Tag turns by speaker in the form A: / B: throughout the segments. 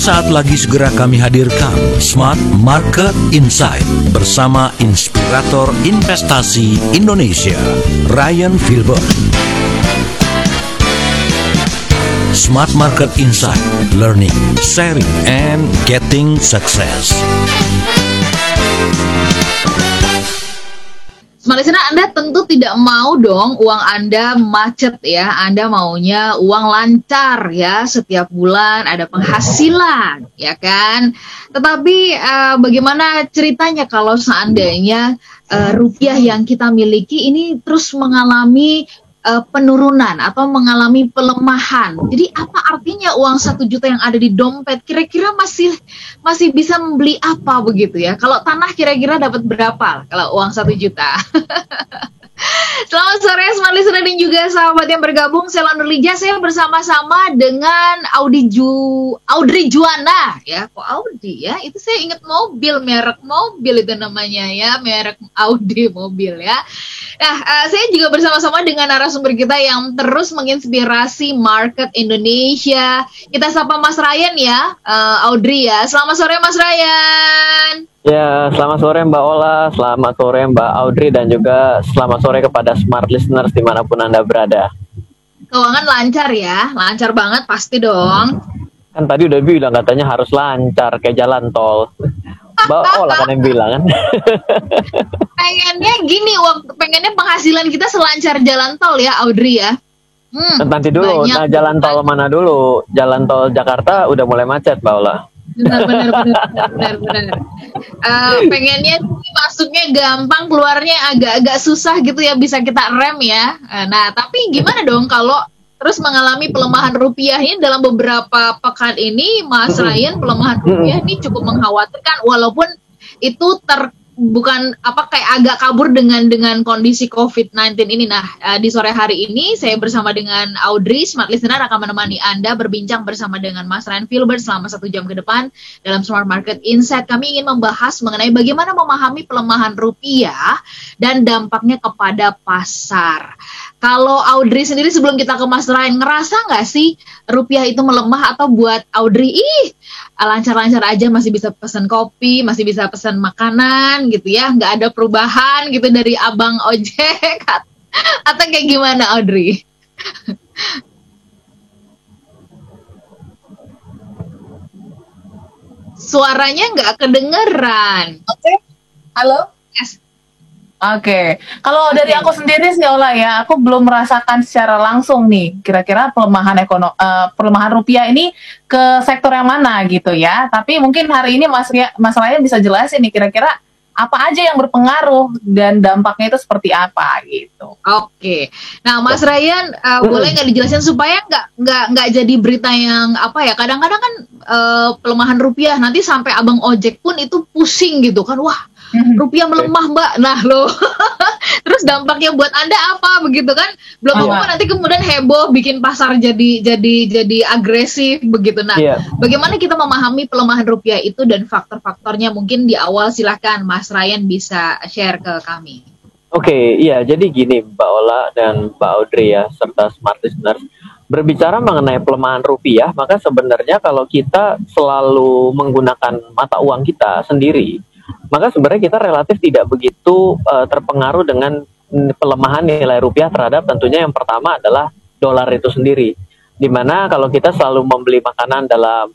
A: Sesaat lagi segera kami hadirkan Smart Market Insight bersama inspirator investasi Indonesia, Ryan Filbert. Smart Market Insight, learning, sharing, and getting success.
B: Smart listener, Anda tentu tidak mau dong uang Anda macet ya. Anda maunya uang lancar ya, setiap bulan ada penghasilan ya kan. Tetapi bagaimana ceritanya kalau seandainya rupiah yang kita miliki ini terus mengalami penurunan atau mengalami pelemahan. Jadi apa artinya uang 1 juta yang ada di dompet? Kira-kira masih bisa membeli apa begitu ya? Kalau tanah kira-kira dapat berapa kalau uang 1 juta? Selamat sore Smart Listener dan juga sahabat yang bergabung. Saya Lanur Lija, saya bersama-sama dengan Audrey Juwana ya. Kok Audi ya? Itu saya ingat mobil, merek mobil itu namanya ya, merek Audi mobil ya. Nah, saya juga bersama-sama dengan narasumber kita yang terus menginspirasi market Indonesia. Kita sapa Mas Ryan ya, Audrey ya. Selamat sore Mas Ryan.
C: Ya, selamat sore Mbak Ola, selamat sore Mbak Audrey, dan juga selamat sore kepada Smart Listeners dimanapun Anda berada.
B: Keuangan lancar ya, lancar banget pasti dong.
C: Kan tadi udah bilang katanya harus lancar kayak jalan tol. Mbak Ola kan yang bilang kan.
B: Pengennya gini, pengennya penghasilan kita selancar jalan tol ya Audrey ya.
C: Nanti dulu, nah jalan tol mana dulu? Jalan tol Jakarta udah mulai macet Mbak Ola.
B: Benar. Pengennya masuknya gampang, keluarnya agak-agak susah gitu ya, bisa kita rem ya. Nah, tapi gimana dong kalau terus mengalami pelemahan rupiah ini dalam beberapa pekan ini, Mas Ryan, pelemahan rupiah ini cukup mengkhawatirkan walaupun itu bukan kayak agak kabur dengan kondisi COVID-19 ini. Nah, di sore hari ini saya bersama dengan Audrey, Smart Listener akan menemani Anda berbincang bersama dengan Mas Ryan Filbert selama 1 jam ke depan dalam Smart Market Insight. Kami ingin membahas mengenai bagaimana memahami pelemahan rupiah dan dampaknya kepada pasar. Kalau Audrey sendiri sebelum kita ke Mas Ryan, ngerasa nggak sih rupiah itu melemah, atau buat Audrey, lancar-lancar aja, masih bisa pesan kopi, masih bisa pesan makanan gitu ya, nggak ada perubahan gitu dari abang ojek atau kayak gimana Audrey? Suaranya nggak kedengeran.
D: Oke, halo?
B: Yes.
D: Oke, kalau dari aku sendiri sih Ola ya, aku belum merasakan secara langsung nih kira-kira pelemahan rupiah ini ke sektor yang mana gitu ya. Tapi mungkin hari ini Mas Ryan bisa jelasin nih kira-kira apa aja yang berpengaruh dan dampaknya itu seperti apa gitu.
B: Oke, nah Mas Ryan, boleh nggak dijelasin supaya nggak jadi berita yang kadang-kadang kan pelemahan rupiah nanti sampai abang ojek pun itu pusing gitu kan, wah rupiah melemah Mbak, nah loh. Terus dampaknya buat Anda apa begitu kan? Belum nanti kemudian heboh bikin pasar jadi agresif begitu. Nah, bagaimana kita memahami pelemahan rupiah itu dan faktor-faktornya? Mungkin di awal silakan Mas Ryan bisa share ke kami.
C: Oke, iya, jadi gini Mbak Ola dan Mbak Audrey ya, serta Smart Listeners. Berbicara mengenai pelemahan rupiah, maka sebenarnya kalau kita selalu menggunakan mata uang kita sendiri, maka sebenarnya kita relatif tidak begitu terpengaruh dengan pelemahan nilai rupiah terhadap tentunya yang pertama adalah dolar itu sendiri. Dimana kalau kita selalu membeli makanan dalam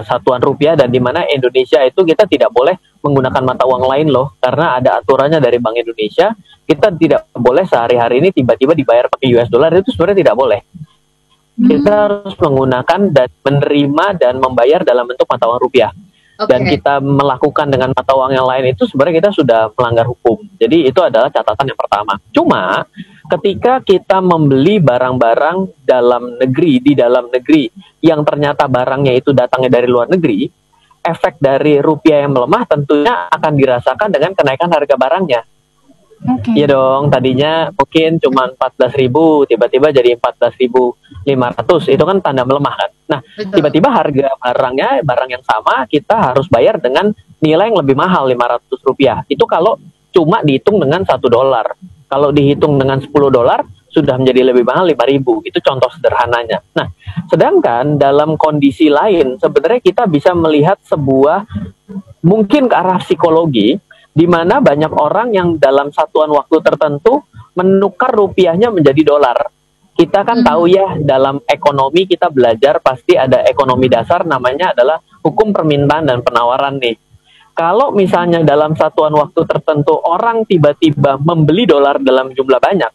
C: satuan rupiah, dan dimana Indonesia itu kita tidak boleh menggunakan mata uang lain loh, karena ada aturannya dari Bank Indonesia, kita tidak boleh sehari-hari ini tiba-tiba dibayar pakai US dollar, itu sebenarnya tidak boleh. Kita harus menggunakan dan menerima dan membayar dalam bentuk mata uang rupiah. Dan kita melakukan dengan mata uang yang lain itu sebenarnya kita sudah melanggar hukum. Jadi itu adalah catatan yang pertama. Cuma ketika kita membeli barang-barang di dalam negeri yang ternyata barangnya itu datangnya dari luar negeri, efek dari rupiah yang melemah tentunya akan dirasakan dengan kenaikan harga barangnya. Iya dong, tadinya mungkin cuma 14.000, tiba-tiba jadi 14.500, itu kan tanda melemah kan. Nah, tiba-tiba harga barang yang sama kita harus bayar dengan nilai yang lebih mahal, Rp500. Itu kalau cuma dihitung dengan $1. Kalau dihitung dengan $10, sudah menjadi lebih mahal 5.000. Itu contoh sederhananya. Nah, sedangkan dalam kondisi lain sebenarnya kita bisa melihat sebuah mungkin ke arah psikologi di mana banyak orang yang dalam satuan waktu tertentu menukar rupiahnya menjadi dolar. Kita kan tahu ya, dalam ekonomi kita belajar pasti ada ekonomi dasar, namanya adalah hukum permintaan dan penawaran nih. Kalau misalnya dalam satuan waktu tertentu orang tiba-tiba membeli dolar dalam jumlah banyak,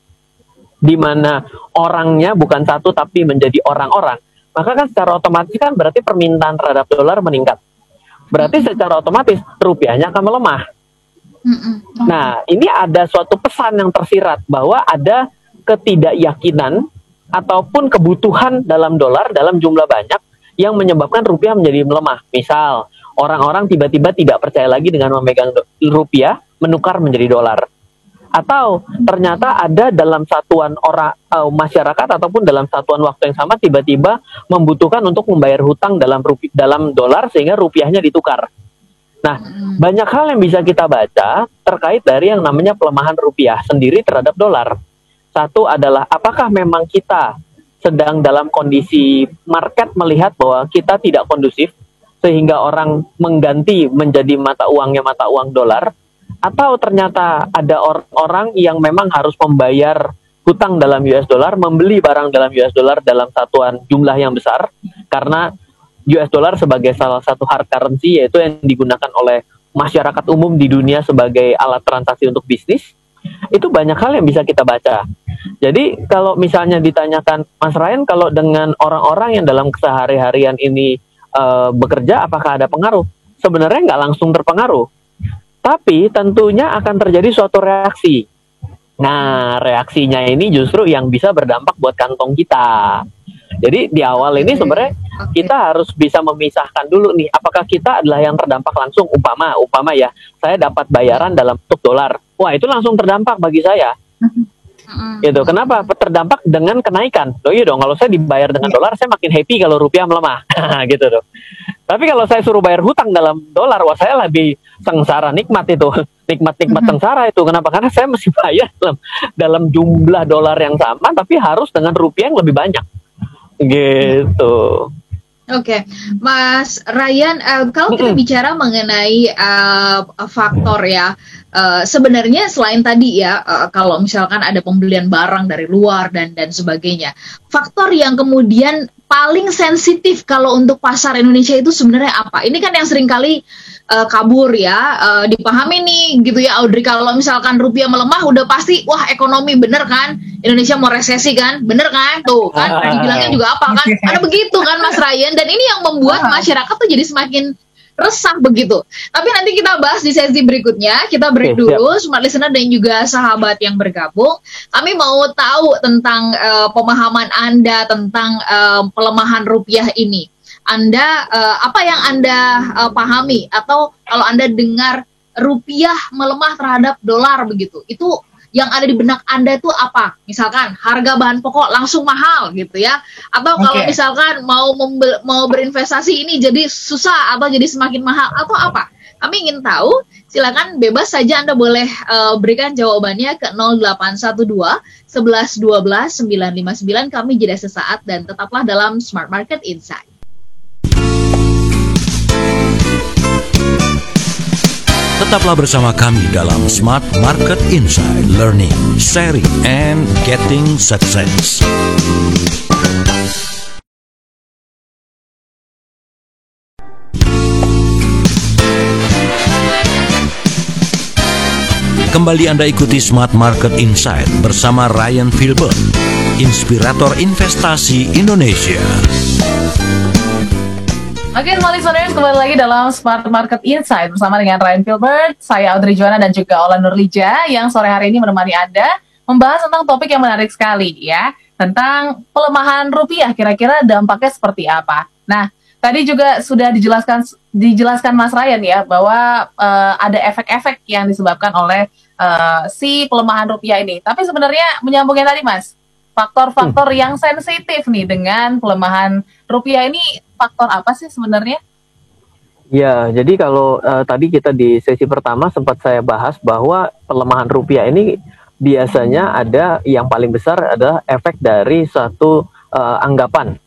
C: di mana orangnya bukan satu tapi menjadi orang-orang, maka kan secara otomatis kan berarti permintaan terhadap dolar meningkat. Berarti secara otomatis rupiahnya akan melemah. Nah, ini ada suatu pesan yang tersirat bahwa ada ketidakyakinan ataupun kebutuhan dalam dolar dalam jumlah banyak yang menyebabkan rupiah menjadi melemah. Misal, orang-orang tiba-tiba tidak percaya lagi dengan memegang rupiah, menukar menjadi dolar. Atau ternyata ada dalam satuan orang masyarakat ataupun dalam satuan waktu yang sama tiba-tiba membutuhkan untuk membayar hutang dalam dolar sehingga rupiahnya ditukar. Nah, banyak hal yang bisa kita baca terkait dari yang namanya pelemahan rupiah sendiri terhadap dolar. Satu adalah apakah memang kita sedang dalam kondisi market melihat bahwa kita tidak kondusif sehingga orang mengganti menjadi mata uang dolar, atau ternyata ada orang yang memang harus membayar hutang dalam US dollar, membeli barang dalam US dollar dalam satuan jumlah yang besar karena US dollar sebagai salah satu hard currency yaitu yang digunakan oleh masyarakat umum di dunia sebagai alat transaksi untuk bisnis. Itu banyak hal yang bisa kita baca. Jadi kalau misalnya ditanyakan Mas Ryan, kalau dengan orang-orang yang dalam kesehari-harian ini bekerja, apakah ada pengaruh? Sebenarnya nggak langsung terpengaruh, tapi tentunya akan terjadi suatu reaksi. Nah, reaksinya ini justru yang bisa berdampak buat kantong kita. Jadi di awal ini sebenarnya kita harus bisa memisahkan dulu nih, apakah kita adalah yang terdampak langsung. Umpama ya, saya dapat bayaran dalam bentuk dolar. Wah, itu langsung terdampak bagi saya. Gitu. Kenapa? Terdampak dengan kenaikan. Loh iya dong, kalau saya dibayar dengan dolar, saya makin happy kalau rupiah melemah. Gitu dong. Tapi kalau saya suruh bayar hutang dalam dolar, wah saya lebih sengsara, nikmat itu. Nikmat sengsara itu. Kenapa? Karena saya mesti bayar dalam jumlah dolar yang sama, tapi harus dengan rupiah yang lebih banyak. Gitu.
B: Oke, Mas Ryan, kalau kita bicara mengenai faktor ya, sebenarnya selain tadi ya, kalau misalkan ada pembelian barang dari luar dan sebagainya, faktor yang kemudian paling sensitif kalau untuk pasar Indonesia itu sebenarnya apa? Ini kan yang seringkali kabur ya, dipahami nih gitu ya Audrey, kalau misalkan rupiah melemah udah pasti wah ekonomi bener kan, Indonesia mau resesi kan, bener kan, tuh kan dibilangnya juga apa kan, ada begitu kan Mas Ryan, dan ini yang membuat masyarakat tuh jadi semakin resah begitu. Tapi nanti kita bahas di sesi berikutnya, kita break dulu, smart listener dan juga sahabat yang bergabung. Kami mau tahu tentang pemahaman Anda tentang pelemahan rupiah ini. Anda apa yang Anda pahami, atau kalau Anda dengar rupiah melemah terhadap dolar begitu, itu yang ada di benak Anda itu apa? Misalkan harga bahan pokok langsung mahal gitu ya, atau kalau misalkan mau berinvestasi ini jadi susah atau jadi semakin mahal atau apa? Kami ingin tahu, silakan bebas saja Anda boleh berikan jawabannya ke 0812 11 12 959. Kami jeda sesaat dan tetaplah dalam Smart Market Insight.
A: Tetaplah bersama kami dalam Smart Market Insight, Learning, Sharing, and Getting Success. Kembali Anda ikuti Smart Market Insight bersama Ryan Filbert, inspirator investasi Indonesia.
D: Oke, smart listeners, kembali lagi dalam Smart Market Insight bersama dengan Ryan Filbert, saya Audrey Joana dan juga Ola Nurlija yang sore hari ini menemani Anda membahas tentang topik yang menarik sekali ya, tentang pelemahan rupiah, kira-kira dampaknya seperti apa. Nah, tadi juga sudah dijelaskan Mas Ryan ya, bahwa ada efek-efek yang disebabkan oleh si pelemahan rupiah ini. Tapi sebenarnya menyambungnya tadi Mas, faktor-faktor yang sensitif nih dengan pelemahan rupiah ini, faktor apa sih sebenarnya?
C: Ya, jadi kalau tadi kita di sesi pertama sempat saya bahas bahwa pelemahan rupiah ini biasanya ada yang paling besar adalah efek dari suatu anggapan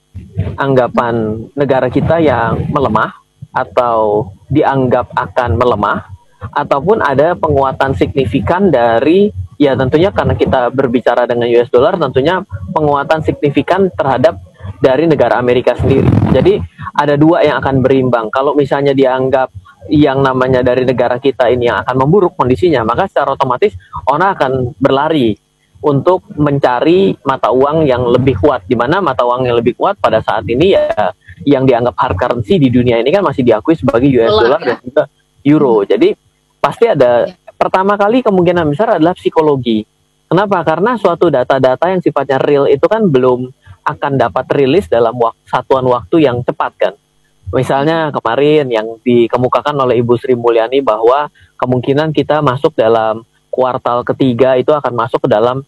C: negara kita yang melemah atau dianggap akan melemah, ataupun ada penguatan signifikan dari, ya tentunya karena kita berbicara dengan US dollar, tentunya penguatan signifikan terhadap dari negara Amerika sendiri. Jadi ada dua yang akan berimbang. Kalau misalnya dianggap yang namanya dari negara kita ini yang akan memburuk kondisinya, maka secara otomatis orang akan berlari untuk mencari mata uang yang lebih kuat, di mana mata uang yang lebih kuat pada saat ini ya yang dianggap hard currency di dunia ini kan masih diakui sebagai US dollar dan juga euro. Jadi pasti ada, pertama kali kemungkinan besar adalah psikologi. Kenapa? Karena suatu data-data yang sifatnya real itu kan belum akan dapat rilis dalam satuan waktu yang cepat kan. Misalnya kemarin yang dikemukakan oleh Ibu Sri Mulyani bahwa kemungkinan kita masuk dalam kuartal ketiga itu akan masuk ke dalam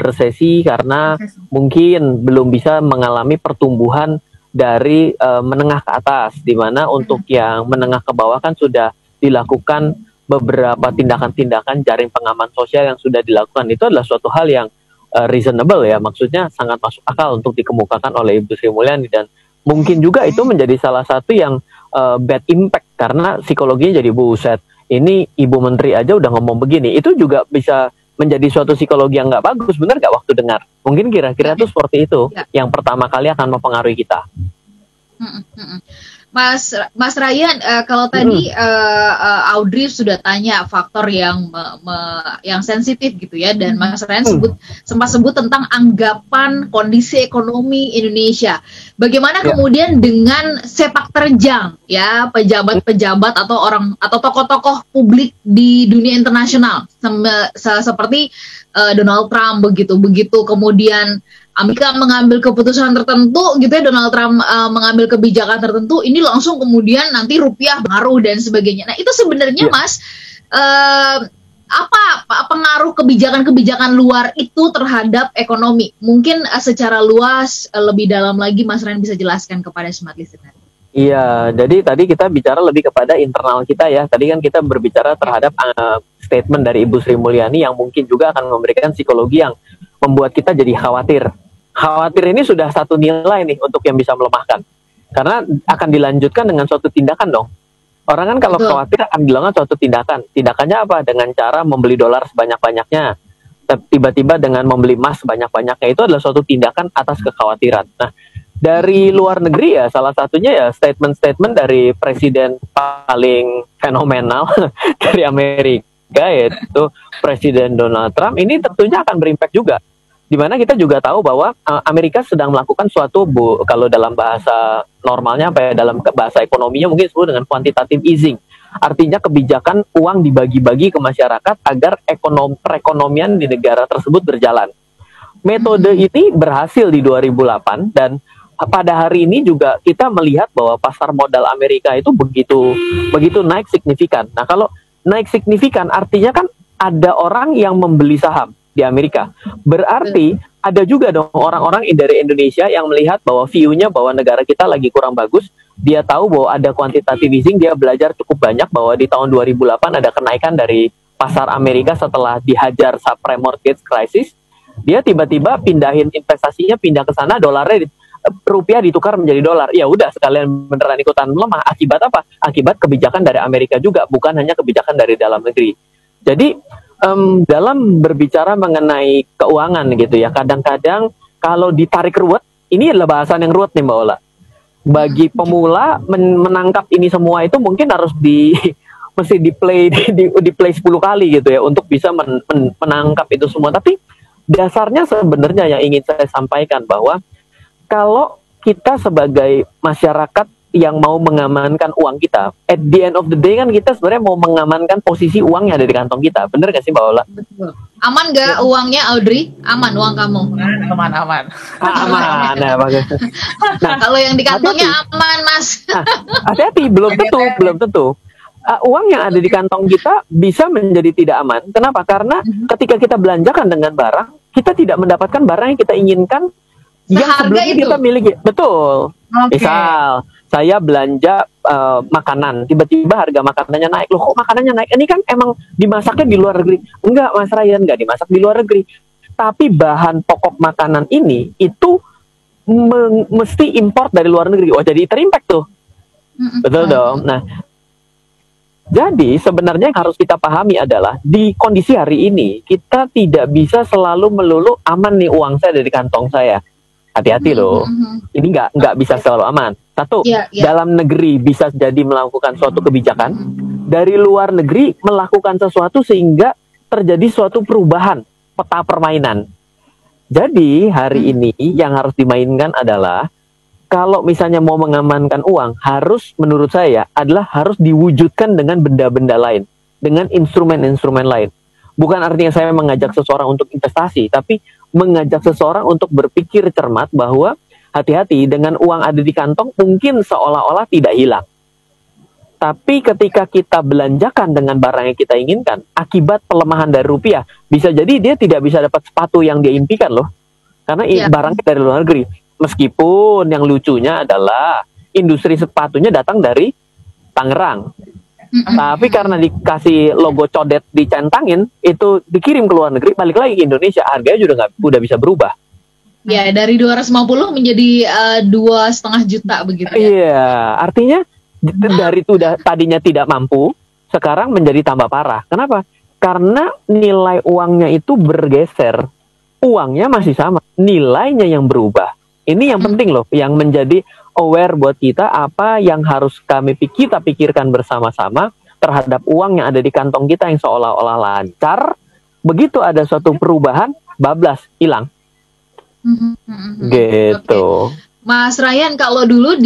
C: resesi karena mungkin belum bisa mengalami pertumbuhan dari menengah ke atas, di mana untuk yang menengah ke bawah kan sudah dilakukan beberapa tindakan-tindakan jaring pengaman sosial yang sudah dilakukan. Itu adalah suatu hal yang reasonable ya, maksudnya sangat masuk akal untuk dikemukakan oleh Ibu Sri Mulyani, dan mungkin juga itu menjadi salah satu yang bad impact karena psikologinya jadi buset. Ini Ibu Menteri aja udah ngomong begini, itu juga bisa menjadi suatu psikologi yang nggak bagus, benar nggak waktu dengar? Mungkin kira-kira tuh seperti itu yang pertama kali akan mempengaruhi kita.
B: Mas Ryan, kalau tadi Audrey sudah tanya faktor yang sensitif gitu ya, dan Mas Ryan sempat sebut tentang anggapan kondisi ekonomi Indonesia. Bagaimana kemudian dengan sepak terjang ya pejabat-pejabat atau tokoh-tokoh publik di dunia internasional seperti Donald Trump begitu kemudian Amerika mengambil keputusan tertentu gitu ya, Donald Trump mengambil kebijakan tertentu, ini langsung kemudian nanti rupiah pengaruh dan sebagainya. Nah itu sebenarnya Mas, apa pengaruh kebijakan-kebijakan luar itu terhadap ekonomi? Mungkin secara luas lebih dalam lagi Mas Ren bisa jelaskan kepada Smart Listener.
C: Iya, jadi tadi kita bicara lebih kepada internal kita ya. Tadi kan kita berbicara terhadap statement dari Ibu Sri Mulyani yang mungkin juga akan memberikan psikologi yang membuat kita jadi khawatir. Khawatir ini sudah satu nilai nih untuk yang bisa melemahkan. Karena akan dilanjutkan dengan suatu tindakan dong. Orang kan kalau khawatir akan dilakukan suatu tindakan. Tindakannya apa? Dengan cara membeli dolar sebanyak-banyaknya. Tiba-tiba dengan membeli emas sebanyak-banyaknya. Itu adalah suatu tindakan atas kekhawatiran. Nah, dari luar negeri ya, salah satunya ya statement-statement dari presiden paling fenomenal dari Amerika, yaitu Presiden Donald Trump. Ini tentunya akan berimpact juga. Di mana kita juga tahu bahwa Amerika sedang melakukan suatu, kalau dalam bahasa normalnya, dalam bahasa ekonominya mungkin disebut dengan quantitative easing. Artinya kebijakan uang dibagi-bagi ke masyarakat agar perekonomian di negara tersebut berjalan. Metode ini berhasil di 2008 dan pada hari ini juga kita melihat bahwa pasar modal Amerika itu begitu naik signifikan. Nah, kalau naik signifikan artinya kan ada orang yang membeli saham di Amerika. Berarti ada juga dong orang-orang dari Indonesia yang melihat bahwa view-nya bahwa negara kita lagi kurang bagus. Dia tahu bahwa ada quantitative easing, dia belajar cukup banyak bahwa di tahun 2008 ada kenaikan dari pasar Amerika setelah dihajar subprime mortgage crisis. Dia tiba-tiba pindahin investasinya, pindah ke sana, rupiah ditukar menjadi dolar. Ya udah, sekalian beneran ikutan melemah. Akibat apa? Akibat kebijakan dari Amerika juga, bukan hanya kebijakan dari dalam negeri. Jadi dalam berbicara mengenai keuangan gitu ya, kadang-kadang kalau ditarik ruwet, ini adalah bahasan yang ruwet nih Mbak Ola. Bagi pemula menangkap ini semua itu mungkin harus mesti di play 10 kali gitu ya untuk bisa menangkap itu semua. Tapi dasarnya sebenarnya yang ingin saya sampaikan bahwa kalau kita sebagai masyarakat yang mau mengamankan uang kita, at the end of the day kan kita sebenarnya mau mengamankan posisi uang yang ada di kantong kita. Bener gak sih Mbak Ola? Betul.
B: Aman gak uangnya Audrey? Aman uang kamu?
D: Aman.
C: Aman. Nah,
B: kalau yang di kantongnya aman Mas.
C: Nah, hati-hati, belum tentu. Uang yang ada di kantong kita bisa menjadi tidak aman. Kenapa? Karena ketika kita belanjakan dengan barang, kita tidak mendapatkan barang yang kita inginkan yang sebelumnya kita miliki. Betul. Misal saya belanja makanan, tiba-tiba harga makanannya naik. Loh, kok makanannya naik? Ini kan emang dimasaknya di luar negeri. Enggak, Mas Ryan, enggak dimasak di luar negeri. Tapi bahan pokok makanan ini itu mesti import dari luar negeri. Oh, jadi terimpact tuh. Betul dong. Nah, jadi sebenarnya yang harus kita pahami adalah di kondisi hari ini kita tidak bisa selalu melulu aman nih uang saya dari kantong saya. Hati-hati loh. Ini nggak bisa selalu aman. Satu, dalam negeri bisa jadi melakukan suatu kebijakan, dari luar negeri melakukan sesuatu sehingga terjadi suatu perubahan peta permainan. Jadi hari ini yang harus dimainkan adalah kalau misalnya mau mengamankan uang, harus menurut saya adalah harus diwujudkan dengan benda-benda lain, dengan instrumen-instrumen lain. Bukan artinya saya mengajak seseorang untuk investasi, tapi mengajak seseorang untuk berpikir cermat bahwa hati-hati dengan uang ada di kantong mungkin seolah-olah tidak hilang. Tapi ketika kita belanjakan dengan barang yang kita inginkan, akibat pelemahan dari rupiah, bisa jadi dia tidak bisa dapat sepatu yang dia impikan loh. Karena barangnya dari luar negeri. Meskipun yang lucunya adalah industri sepatunya datang dari Tangerang. Tapi karena dikasih logo codet dicentangin, itu dikirim ke luar negeri, balik lagi ke Indonesia, harganya udah bisa berubah.
B: Ya, dari 250 menjadi 2,5 juta begitu ya.
C: Iya, artinya dari itu tadinya tidak mampu, sekarang menjadi tambah parah. Kenapa? Karena nilai uangnya itu bergeser. Uangnya masih sama, nilainya yang berubah. Ini yang penting loh, yang menjadi aware buat kita apa yang harus kita pikirkan bersama-sama terhadap uang yang ada di kantong kita yang seolah-olah lancar. Begitu ada suatu perubahan, bablas, hilang. Gitu.
B: Okay. Mas Ryan, kalau dulu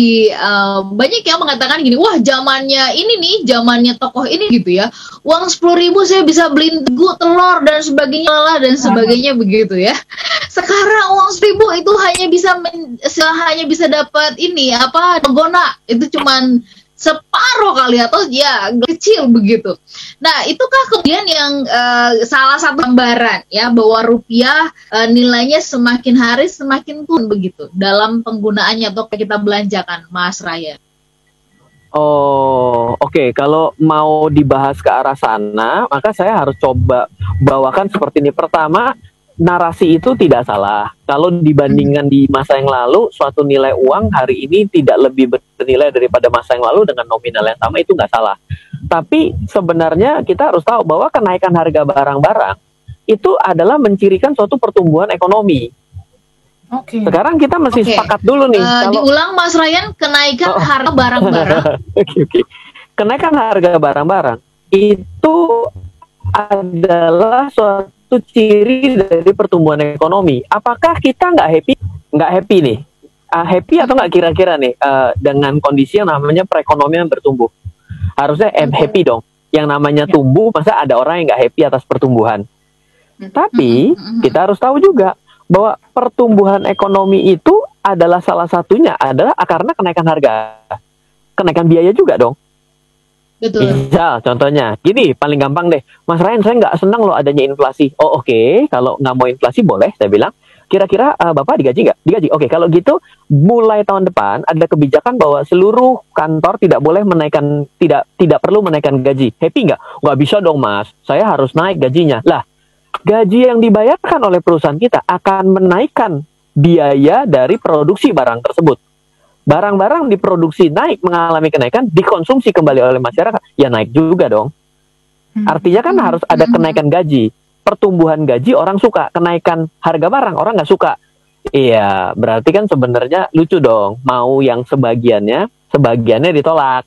B: banyak yang mengatakan gini, wah zamannya ini nih, zamannya tokoh ini gitu ya, uang 10.000 saya bisa beliin tegu, telur dan sebagainya lah dan sebagainya begitu ya. Sekarang uang 1.000 itu hanya bisa dapat ini apa, gona itu cuman separuh kali atau ya kecil begitu. Nah, itukah kemudian yang salah satu gambaran ya bahwa rupiah nilainya semakin hari semakin turun begitu dalam penggunaannya atau kita belanjakan, Mas Ryan?
C: Oh, oke. Kalau mau dibahas ke arah sana, maka saya harus coba bawakan seperti ini. Pertama, narasi itu tidak salah. Kalau dibandingkan di masa yang lalu, suatu nilai uang hari ini tidak lebih bernilai daripada masa yang lalu dengan nominal yang sama, itu nggak salah. Tapi sebenarnya kita harus tahu bahwa kenaikan harga barang-barang itu adalah mencirikan suatu pertumbuhan ekonomi.
D: Oke.
C: Sekarang kita mesti sepakat dulu nih.
B: Diulang Mas Ryan, kenaikan harga barang-barang.
C: Oke. Kenaikan harga barang-barang itu adalah suatu ciri dari pertumbuhan ekonomi. Apakah kita nggak happy? Nggak happy nih. Happy atau nggak kira-kira nih dengan kondisi yang namanya perekonomian bertumbuh? Harusnya happy dong. Yang namanya tumbuh, masa ada orang yang nggak happy atas pertumbuhan? Tapi kita harus tahu juga bahwa pertumbuhan ekonomi itu adalah salah satunya adalah karena kenaikan harga, kenaikan biaya juga dong.
B: Betul.
C: Misal contohnya, gini paling gampang deh, Mas Ryan saya nggak senang loh adanya inflasi. Oh oke, kalau nggak mau inflasi boleh, saya bilang. Kira-kira Bapak digaji nggak? Digaji. Oke, kalau gitu mulai tahun depan ada kebijakan bahwa seluruh kantor tidak boleh menaikkan, tidak perlu menaikkan gaji. Happy nggak? Nggak bisa dong Mas, saya harus naik gajinya. Lah, gaji yang dibayarkan oleh perusahaan kita akan menaikkan biaya dari produksi barang tersebut. Barang-barang diproduksi naik, mengalami kenaikan, dikonsumsi kembali oleh masyarakat, ya naik juga dong. Artinya kan harus ada kenaikan gaji. Pertumbuhan gaji orang suka, kenaikan harga barang orang nggak suka. Iya, berarti kan sebenarnya lucu dong. Mau yang sebagiannya ditolak.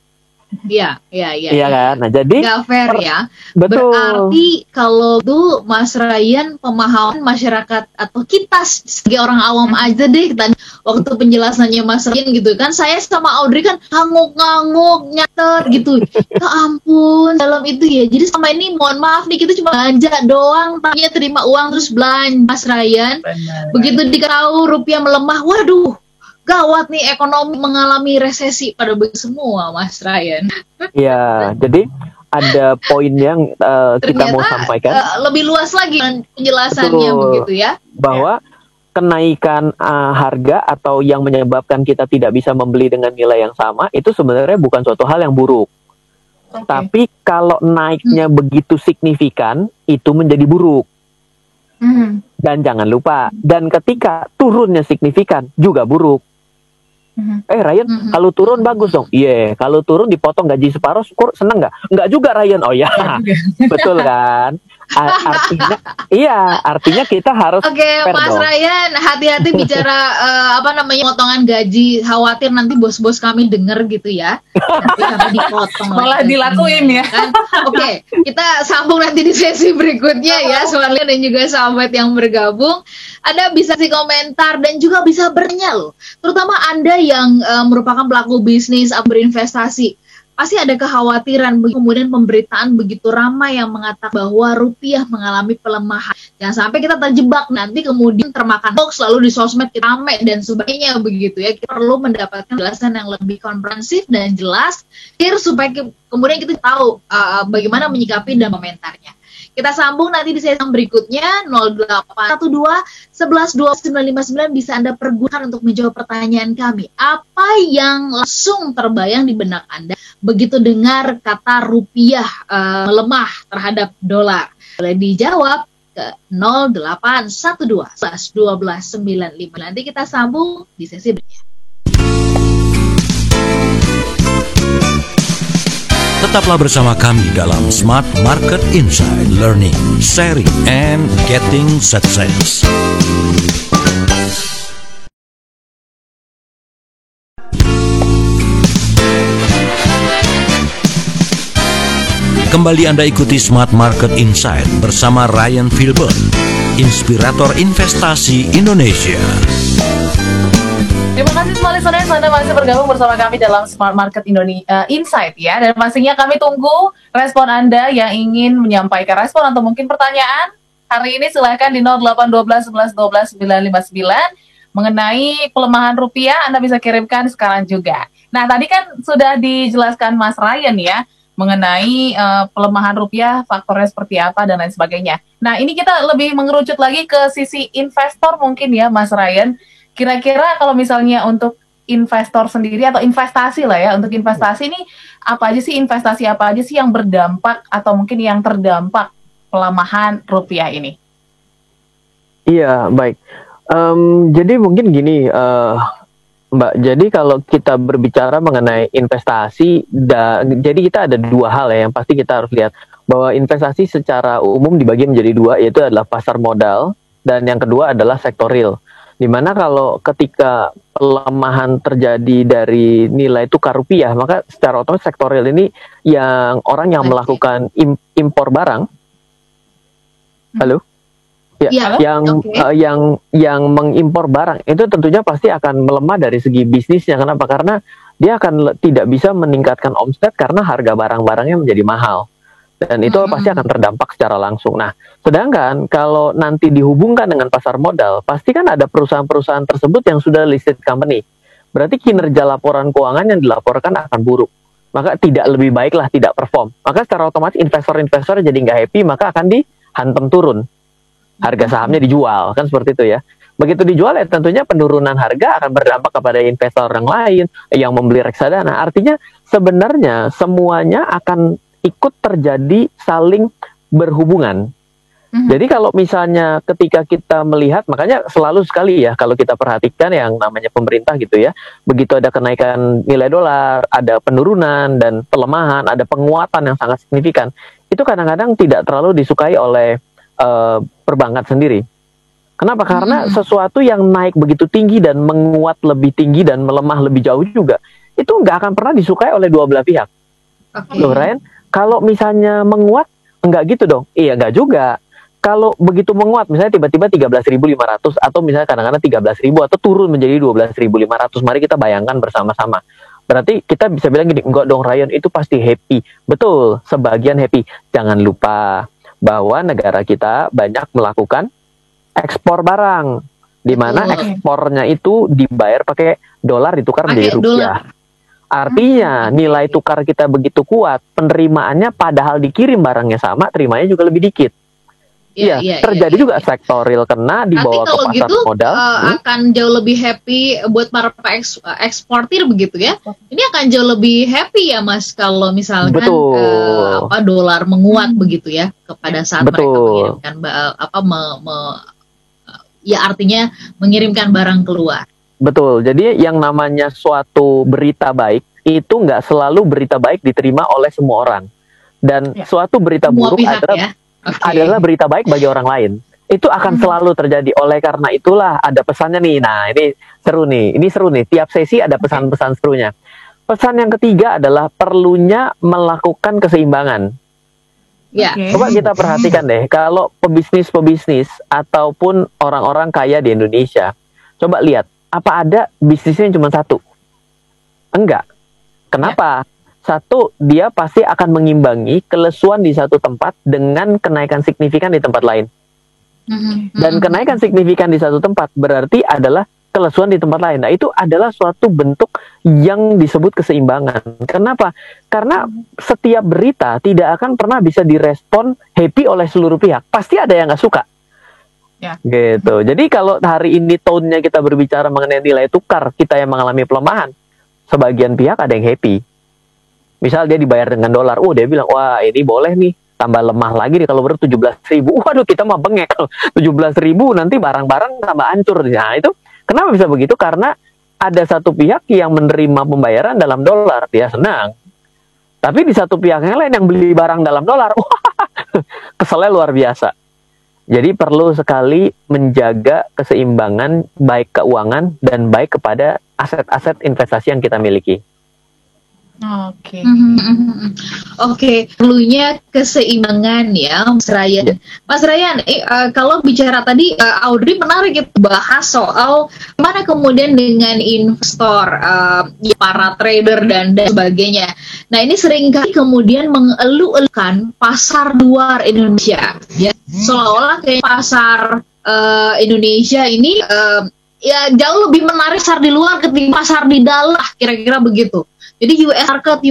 B: Iya.
C: Iya kan? Nah, jadi
B: nggak fair ya.
C: Betul.
B: Berarti kalau tuh Mas Ryan, pemahaman masyarakat atau kita sebagai orang awam aja deh tadi waktu penjelasannya Mas Ryan gitu kan, saya sama Audrey kan ngangguk-ngangguk nyatet gitu. Ya ampun, dalam itu ya. Jadi sama ini mohon maaf nih kita cuma belanja doang, tanya terima uang terus belanja Mas Ryan. Begitu diketahui rupiah melemah, waduh, gawat nih ekonomi mengalami resesi pada semua, Mas Ryan.
C: Ya, jadi ada poin yang kita mau sampaikan.
B: Lebih luas lagi penjelasannya. Betul. Begitu ya.
C: Bahwa kenaikan harga atau yang menyebabkan kita tidak bisa membeli dengan nilai yang sama, itu sebenarnya bukan suatu hal yang buruk. Tapi kalau naiknya begitu signifikan, itu menjadi buruk. Dan jangan lupa, dan ketika turunnya signifikan juga buruk. Ryan, kalau turun bagus dong. Iya, kalau turun dipotong gaji separuh, syukur, seneng nggak? Nggak juga Ryan. Oh ya, betul kan? Artinya kita harus fair
B: Mas
C: dong.
B: Ryan, hati-hati bicara potongan gaji. Khawatir nanti bos-bos kami denger gitu ya. Nanti kami dipotong.
D: Malah dilakuin ya.
B: Kan? Oke, kita sambung nanti di sesi berikutnya ya, Suarli dan juga sahabat yang bergabung. Anda bisa kasih komentar dan juga bisa bertanya loh. Terutama Anda yang merupakan pelaku bisnis atau berinvestasi. Pasti ada kekhawatiran, kemudian pemberitaan begitu ramai yang mengatakan bahwa rupiah mengalami pelemahan. Jangan sampai kita terjebak nanti kemudian termakan hoax, lalu di sosmed kita rame dan sebagainya begitu ya. Kita perlu mendapatkan jelasan yang lebih komprehensif dan jelas, supaya kemudian kita tahu bagaimana menyikapi dan komentarnya. Kita sambung nanti di sesi berikutnya 0812 11 12 959 bisa Anda pergunakan untuk menjawab pertanyaan kami. Apa yang langsung terbayang di benak Anda begitu dengar kata rupiah melemah terhadap dolar? Boleh dijawab ke 0812 11 12 95. Nanti kita sambung di sesi berikutnya.
A: Tetaplah bersama kami dalam Smart Market Insight, Learning, Sharing, and Getting Success. Kembali Anda ikuti Smart Market Insight bersama Ryan Filbert, inspirator investasi Indonesia.
D: Terima kasih semua listeners, Anda masih bergabung bersama kami dalam Smart Market Insight ya. Dan pastinya kami tunggu respon Anda yang ingin menyampaikan respon atau mungkin pertanyaan. Hari ini silahkan di 0812 11 12 959 mengenai pelemahan rupiah. Anda bisa kirimkan sekarang juga. Nah, tadi kan sudah dijelaskan Mas Ryan ya mengenai pelemahan rupiah, faktornya seperti apa dan lain sebagainya. Nah, ini kita lebih mengerucut lagi ke sisi investor mungkin ya Mas Ryan. Kira-kira kalau misalnya untuk investor sendiri atau investasi lah ya, untuk investasi ini apa aja sih yang berdampak atau mungkin yang terdampak pelemahan rupiah ini?
C: Iya, baik. Jadi mungkin gini, Mbak. Jadi kalau kita berbicara mengenai investasi, jadi kita ada dua hal ya yang pasti kita harus lihat. Bahwa investasi secara umum dibagi menjadi dua, yaitu adalah pasar modal dan yang kedua adalah sektor real. Dimana kalau ketika pelemahan terjadi dari nilai tukar rupiah, maka secara otomatis sektor real ini yang orang yang melakukan impor barang, yang mengimpor barang itu tentunya pasti akan melemah dari segi bisnisnya. Kenapa? Karena dia akan tidak bisa meningkatkan omset karena harga barang-barangnya menjadi mahal. Dan itu pasti akan terdampak secara langsung. Nah, sedangkan kalau nanti dihubungkan dengan pasar modal, pasti kan ada perusahaan-perusahaan tersebut yang sudah listed company. Berarti kinerja laporan keuangan yang dilaporkan akan buruk. Maka tidak lebih baiklah, tidak perform. Maka secara otomatis investor-investor jadi nggak happy, maka akan dihantam turun. Harga sahamnya dijual, kan seperti itu ya. Begitu dijual ya tentunya penurunan harga akan berdampak kepada investor yang lain, yang membeli reksadana. Artinya sebenarnya semuanya akan ikut terjadi saling berhubungan. Jadi kalau misalnya ketika kita melihat, makanya selalu sekali ya kalau kita perhatikan yang namanya pemerintah gitu ya, begitu ada kenaikan nilai dolar, ada penurunan dan pelemahan, ada penguatan yang sangat signifikan, itu kadang-kadang tidak terlalu disukai oleh perbankan sendiri. Kenapa? Karena sesuatu yang naik begitu tinggi dan menguat lebih tinggi dan melemah lebih jauh juga, itu nggak akan pernah disukai oleh dua belah pihak. Loh Ryan, kalau misalnya menguat, enggak gitu dong. Iya, enggak juga. Kalau begitu menguat, misalnya tiba-tiba 13.500 atau misalnya kadang-kadang 13.000 atau turun menjadi 12.500, mari kita bayangkan bersama-sama. Berarti kita bisa bilang gini, enggak dong Ryan, itu pasti happy. Betul, sebagian happy. Jangan lupa bahwa negara kita banyak melakukan ekspor barang, di mana ekspornya itu dibayar pakai dolar, ditukar menjadi rupiah. Artinya nilai tukar kita begitu kuat, penerimaannya padahal dikirim barangnya sama, terimanya juga lebih dikit. Iya,
B: iya,
C: terjadi
B: iya,
C: juga
B: iya.
C: sektor real kena
B: Nanti
C: dibawa ke
B: kalau
C: pasar
B: gitu
C: modal.
B: akan jauh lebih happy buat para eksportir begitu ya. Ini akan jauh lebih happy ya Mas kalau misalkan
C: Betul.
B: dolar menguat begitu ya kepada saat mereka
C: Betul.
B: mengirimkan ya artinya mengirimkan barang keluar.
C: Betul. Jadi yang namanya suatu berita baik itu nggak selalu berita baik diterima oleh semua orang. Dan
D: Ya.
C: suatu berita
B: Semua
C: buruk
B: pihak
C: adalah
B: ya. Oke.
C: adalah berita baik bagi orang lain. Itu akan selalu terjadi. Oleh karena itulah ada pesannya nih. Nah, ini seru nih. Ini seru nih. Tiap sesi ada pesan-pesan serunya. Pesan yang ketiga adalah perlunya melakukan keseimbangan.
B: Ya.
D: Oke.
C: Coba kita perhatikan deh, kalau pebisnis-pebisnis ataupun orang-orang kaya di Indonesia, coba lihat, apa ada bisnisnya cuma satu? Enggak. Kenapa? Satu, dia pasti akan mengimbangi kelesuan di satu tempat dengan kenaikan signifikan di tempat lain. Dan kenaikan signifikan di satu tempat berarti adalah kelesuan di tempat lain. Nah, itu adalah suatu bentuk yang disebut keseimbangan. Kenapa? Karena setiap berita tidak akan pernah bisa direspon happy oleh seluruh pihak. Pasti ada yang nggak suka.
D: Ya.
C: Gitu. Jadi kalau hari ini tone-nya kita berbicara mengenai nilai tukar, kita yang mengalami pelemahan, sebagian pihak ada yang happy. Misal dia dibayar dengan dolar, dia bilang, wah ini boleh nih, tambah lemah lagi nih kalau baru 17.000. Waduh, kita mah bengek. 17.000 nanti barang-barang tambah hancur. Nah itu, kenapa bisa begitu? Karena ada satu pihak yang menerima pembayaran dalam dolar, dia senang. Tapi di satu pihak yang lain yang beli barang dalam dolar, keselnya luar biasa. Jadi perlu sekali menjaga keseimbangan baik keuangan dan baik kepada aset-aset investasi yang kita miliki.
D: Oke.
B: Oke, perlunya keseimbangan ya, Mas Ryan.
C: Ya.
B: Mas Ryan, kalau bicara tadi, Audrey menarik itu bahas soal mana kemudian dengan investor, para trader dan sebagainya. Nah, ini seringkali kemudian mengeluh-elukan pasar luar Indonesia, ya, seolah-olah kayak pasar Indonesia ini ya jauh lebih menarik pasar di luar ketimbang pasar di dalam, kira-kira begitu. Jadi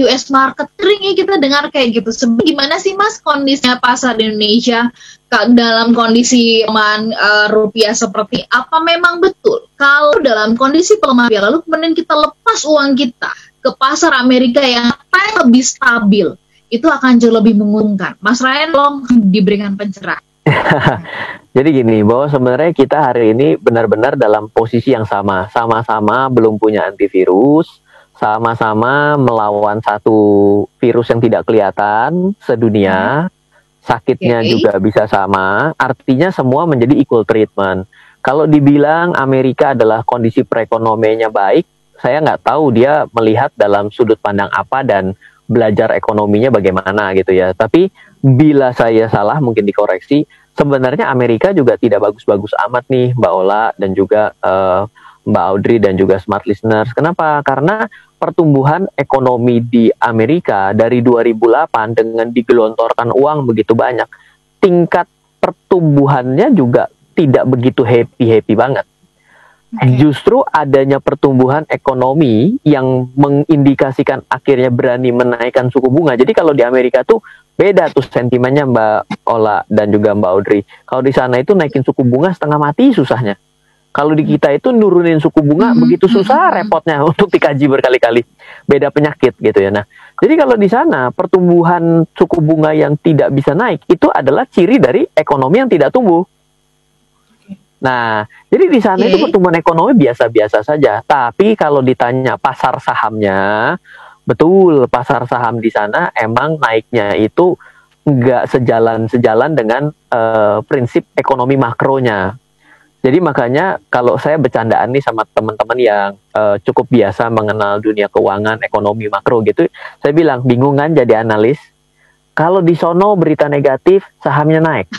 B: US market sering ya kita dengar kayak gitu. Sebenarnya gimana sih Mas kondisinya pasar di Indonesia dalam kondisi pelemahan rupiah seperti apa? Memang betul kalau dalam kondisi pelemahan rupiah lalu kemudian kita lepas uang kita ke pasar Amerika yang lebih stabil, itu akan jauh lebih menguntungkan. Mas Ryan, tolong diberikan pencerahan.
C: Jadi gini, bahwa sebenarnya kita hari ini benar-benar dalam posisi yang sama-sama belum punya antivirus, sama-sama melawan satu virus yang tidak kelihatan sedunia, sakitnya juga bisa sama, artinya semua menjadi equal treatment. Kalau dibilang Amerika adalah kondisi perekonomiannya baik, saya nggak tahu dia melihat dalam sudut pandang apa dan belajar ekonominya bagaimana gitu ya. Tapi bila saya salah mungkin dikoreksi, sebenarnya Amerika juga tidak bagus-bagus amat nih Mbak Ola dan juga Mbak Audrey dan juga smart listeners. Kenapa? Karena pertumbuhan ekonomi di Amerika dari 2008 dengan digelontorkan uang begitu banyak, tingkat pertumbuhannya juga tidak begitu happy banget. Justru adanya pertumbuhan ekonomi yang mengindikasikan akhirnya berani menaikkan suku bunga. Jadi kalau di Amerika tuh beda tuh sentimennya Mbak Ola dan juga Mbak Audrey. Kalau di sana itu naikin suku bunga setengah mati susahnya. Kalau di kita itu nurunin suku bunga begitu susah repotnya untuk dikaji berkali-kali. Beda penyakit gitu ya. Nah, jadi kalau di sana pertumbuhan suku bunga yang tidak bisa naik itu adalah ciri dari ekonomi yang tidak tumbuh. Nah, jadi di sana itu pertumbuhan ekonomi biasa-biasa saja. Tapi kalau ditanya pasar sahamnya, betul pasar saham di sana emang naiknya itu nggak sejalan dengan prinsip ekonomi makronya. Jadi makanya kalau saya bercandaan nih sama teman-teman yang cukup biasa mengenal dunia keuangan, ekonomi makro gitu, saya bilang bingung kan jadi analis. Kalau di sono berita negatif, sahamnya naik.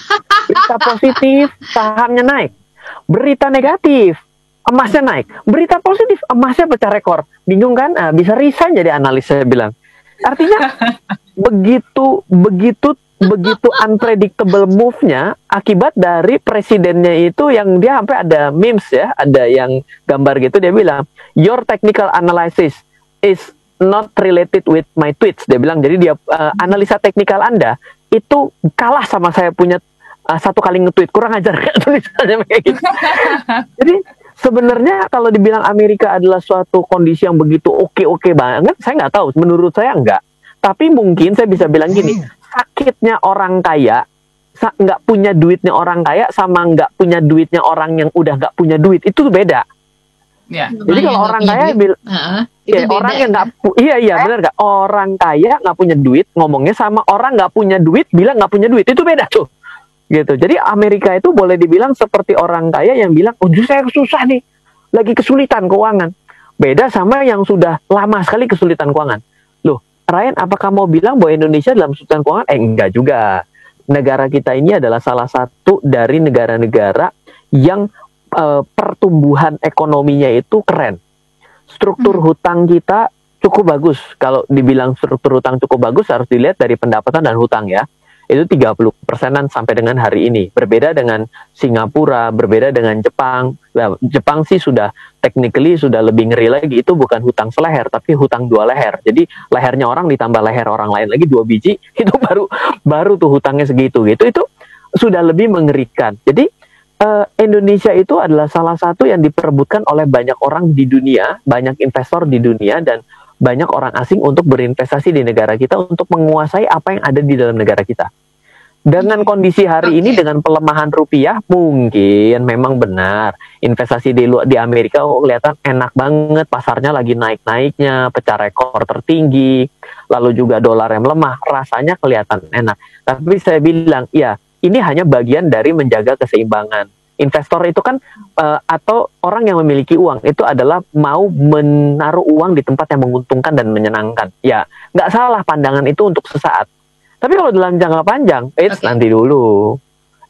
C: Berita positif, sahamnya naik. Berita negatif, emasnya naik. Berita positif, emasnya pecah rekor. Bingung kan? Bisa resign jadi analis, saya bilang. Artinya begitu unpredictable move-nya akibat dari presidennya itu yang dia sampai ada memes ya, ada yang gambar gitu, dia bilang your technical analysis is not related with my tweets. Dia bilang jadi dia analisa teknikal Anda itu kalah sama saya punya satu kali nge-tweet, kurang ajar tulisannya kayak gitu. Jadi sebenarnya kalau dibilang Amerika adalah suatu kondisi yang begitu oke banget, saya nggak tahu. Menurut saya enggak. Tapi mungkin saya bisa bilang gini, sakitnya orang kaya, nggak punya duitnya orang kaya sama nggak punya duitnya orang yang udah nggak punya duit, itu beda.
D: Ya.
C: Jadi kalau orang kaya bilang, orang yang nggak, benar nggak? Orang kaya nggak punya duit ngomongnya sama orang nggak punya duit bilang nggak punya duit, itu beda tuh. Gitu. Jadi Amerika itu boleh dibilang seperti orang kaya yang bilang, saya susah nih, lagi kesulitan keuangan. Beda sama yang sudah lama sekali kesulitan keuangan. Loh, Ryan, apakah mau bilang bahwa Indonesia dalam kesulitan keuangan? Enggak juga. Negara kita ini adalah salah satu dari negara-negara yang pertumbuhan ekonominya itu keren. Struktur hutang kita cukup bagus. Kalau dibilang struktur hutang cukup bagus, harus dilihat dari pendapatan dan hutang ya. Itu 30%-an sampai dengan hari ini. Berbeda dengan Singapura, berbeda dengan Jepang. Nah, Jepang sih sudah technically sudah lebih ngeri lagi. Itu bukan hutang seleher, tapi hutang 2 leher. Jadi lehernya orang ditambah leher orang lain lagi 2 biji, itu baru tuh hutangnya segitu gitu. Itu sudah lebih mengerikan. Jadi Indonesia itu adalah salah satu yang diperebutkan oleh banyak orang di dunia, banyak investor di dunia, dan banyak orang asing untuk berinvestasi di negara kita untuk menguasai apa yang ada di dalam negara kita. Dengan kondisi hari ini, dengan pelemahan rupiah, mungkin memang benar investasi di Amerika kelihatan enak banget, pasarnya lagi naik-naiknya, pecah rekor tertinggi, lalu juga dolar yang melemah, rasanya kelihatan enak. Tapi saya bilang, ya ini hanya bagian dari menjaga keseimbangan. Investor itu kan atau orang yang memiliki uang itu adalah mau menaruh uang di tempat yang menguntungkan dan menyenangkan. Ya, nggak salah pandangan itu untuk sesaat. Tapi kalau dalam jangka panjang, nanti dulu.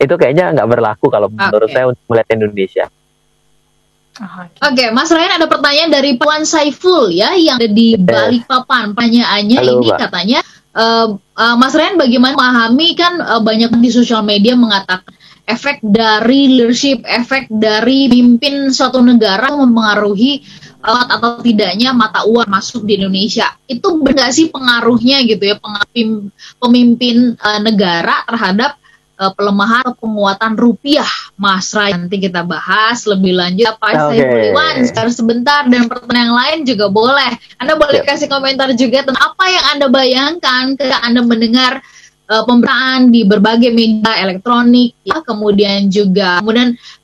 C: Itu kayaknya nggak berlaku kalau menurut saya untuk melihat Indonesia.
B: Oke, Mas Ryan, ada pertanyaan dari Puan Saiful ya yang ada di Balikpapan. Pertanyaannya ini katanya, Mas Ryan bagaimana memahami kan banyak di sosial media mengatakan efek dari leadership, efek dari pimpin suatu negara mempengaruhi atau tidaknya mata uang masuk di Indonesia. Itu benar sih pengaruhnya gitu ya, pemimpin negara terhadap pelemahan atau penguatan rupiah, Mas Ryan? Nanti kita bahas lebih lanjut. Pak Saiful sebentar, dan pertanyaan yang lain juga boleh. Anda boleh kasih komentar juga tentang apa yang Anda bayangkan ketika Anda mendengar pemberitaan di berbagai media elektronik, ya, kemudian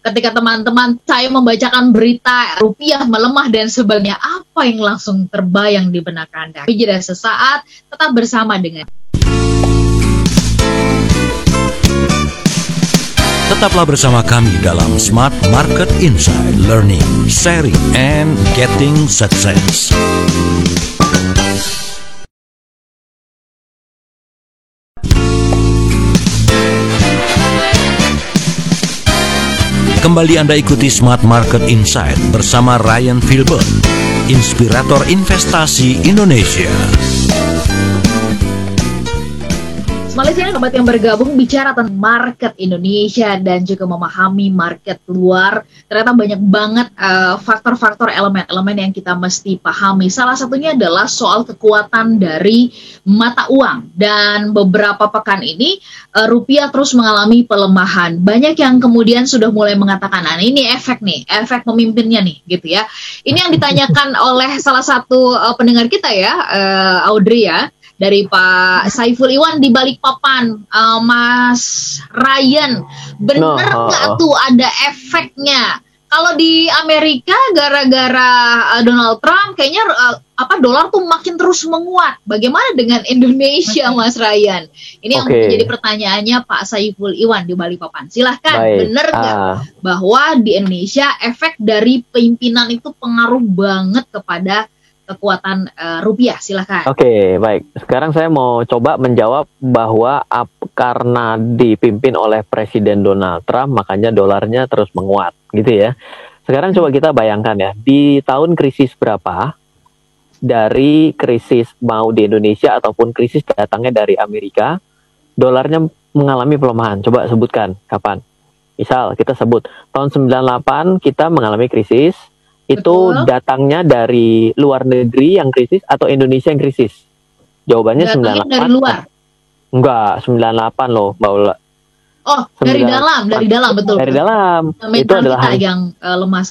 B: ketika teman-teman saya membacakan berita rupiah melemah dan sebagainya, apa yang langsung terbayang di benak Anda? Jeda sesaat, tetap bersama dengan.
A: Tetaplah bersama kami dalam Smart Market Insight, Learning, Sharing, and Getting Success. Kembali Anda ikuti Smart Market Insight bersama Ryan Filbert, inspirator investasi Indonesia.
B: Malaysia sobat yang bergabung bicara tentang market Indonesia dan juga memahami market luar. Ternyata banyak banget faktor-faktor elemen-elemen yang kita mesti pahami. Salah satunya adalah soal kekuatan dari mata uang. Dan beberapa pekan ini rupiah terus mengalami pelemahan. Banyak yang kemudian sudah mulai mengatakan, nah ini efek pemimpinnya nih gitu ya. Ini yang ditanyakan oleh salah satu pendengar kita ya, Audrey ya, dari Pak Saiful Iwan di Balikpapan. Mas Ryan, bener nggak tuh ada efeknya? Kalau di Amerika gara-gara Donald Trump kayaknya dolar tuh makin terus menguat. Bagaimana dengan Indonesia, Mas Ryan? Ini yang menjadi pertanyaannya Pak Saiful Iwan di Balikpapan. Silahkan, bener nggak bahwa di Indonesia efek dari pimpinan itu pengaruh banget kepada kekuatan rupiah? Silahkan.
C: Oke, baik. Sekarang saya mau coba menjawab bahwa karena dipimpin oleh Presiden Donald Trump, makanya dolarnya terus menguat, gitu ya. Sekarang coba kita bayangkan ya, di tahun krisis berapa, dari krisis mau di Indonesia ataupun krisis datangnya dari Amerika, dolarnya mengalami pelemahan. Coba sebutkan kapan. Misal kita sebut tahun 98 kita mengalami krisis. Itu datangnya dari luar negeri yang krisis atau Indonesia yang krisis? Jawabannya datangnya 98. Dari luar? Enggak, 98 loh, Mbak Ula.
B: Oh, dari dalam betul.
C: Dari dalam.
B: Mental
C: Itu adalah
B: kita yang lemah.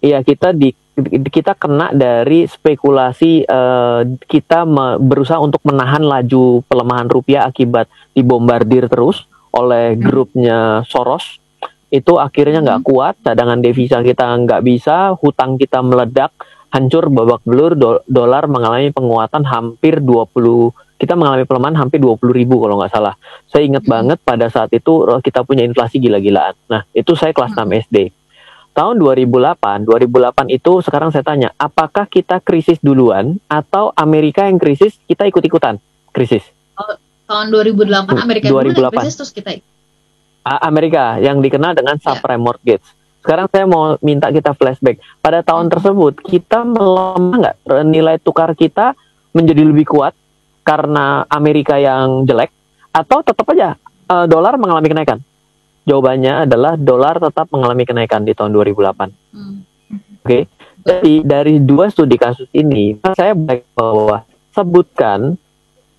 C: Iya, kita kena dari spekulasi, kita berusaha untuk menahan laju pelemahan rupiah akibat dibombardir terus oleh grupnya Soros. Itu akhirnya nggak kuat, cadangan devisa kita nggak bisa, hutang kita meledak, hancur babak belur, dolar mengalami penguatan hampir 20, kita mengalami pelemahan hampir 20.000 kalau nggak salah. Saya ingat banget pada saat itu kita punya inflasi gila-gilaan. Nah, itu saya kelas 6 SD. Tahun 2008 itu sekarang saya tanya, apakah kita krisis duluan atau Amerika yang krisis, kita ikut-ikutan krisis?
B: Tahun 2008 Amerika
C: 2008.
B: krisis terus kita
C: Amerika yang dikenal dengan subprime mortgage. Sekarang saya mau minta kita flashback. Pada tahun tersebut, kita melemah nggak? Nilai tukar kita menjadi lebih kuat karena Amerika yang jelek, atau tetap aja dolar mengalami kenaikan? Jawabannya adalah dolar tetap mengalami kenaikan di tahun 2008. Oke. Jadi dari dua studi kasus ini, saya bahwa sebutkan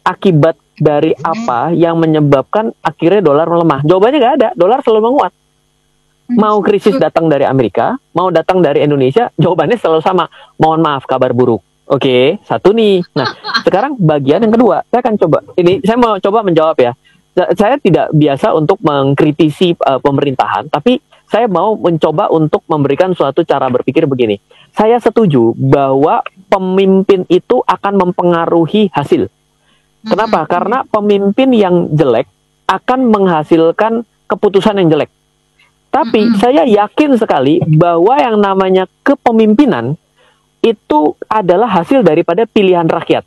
C: akibat dari apa yang menyebabkan akhirnya dolar melemah. Jawabannya nggak ada. Dolar selalu menguat. Mau krisis datang dari Amerika, mau datang dari Indonesia, jawabannya selalu sama. Mohon maaf, kabar buruk. Oke, satu nih. Nah, sekarang bagian yang kedua, saya akan coba. Ini saya mau coba menjawab ya. Saya tidak biasa untuk mengkritisi pemerintahan, tapi saya mau mencoba untuk memberikan suatu cara berpikir begini. Saya setuju bahwa pemimpin itu akan mempengaruhi hasil. Kenapa? Karena pemimpin yang jelek akan menghasilkan keputusan yang jelek. Tapi saya yakin sekali bahwa yang namanya kepemimpinan itu adalah hasil daripada pilihan rakyat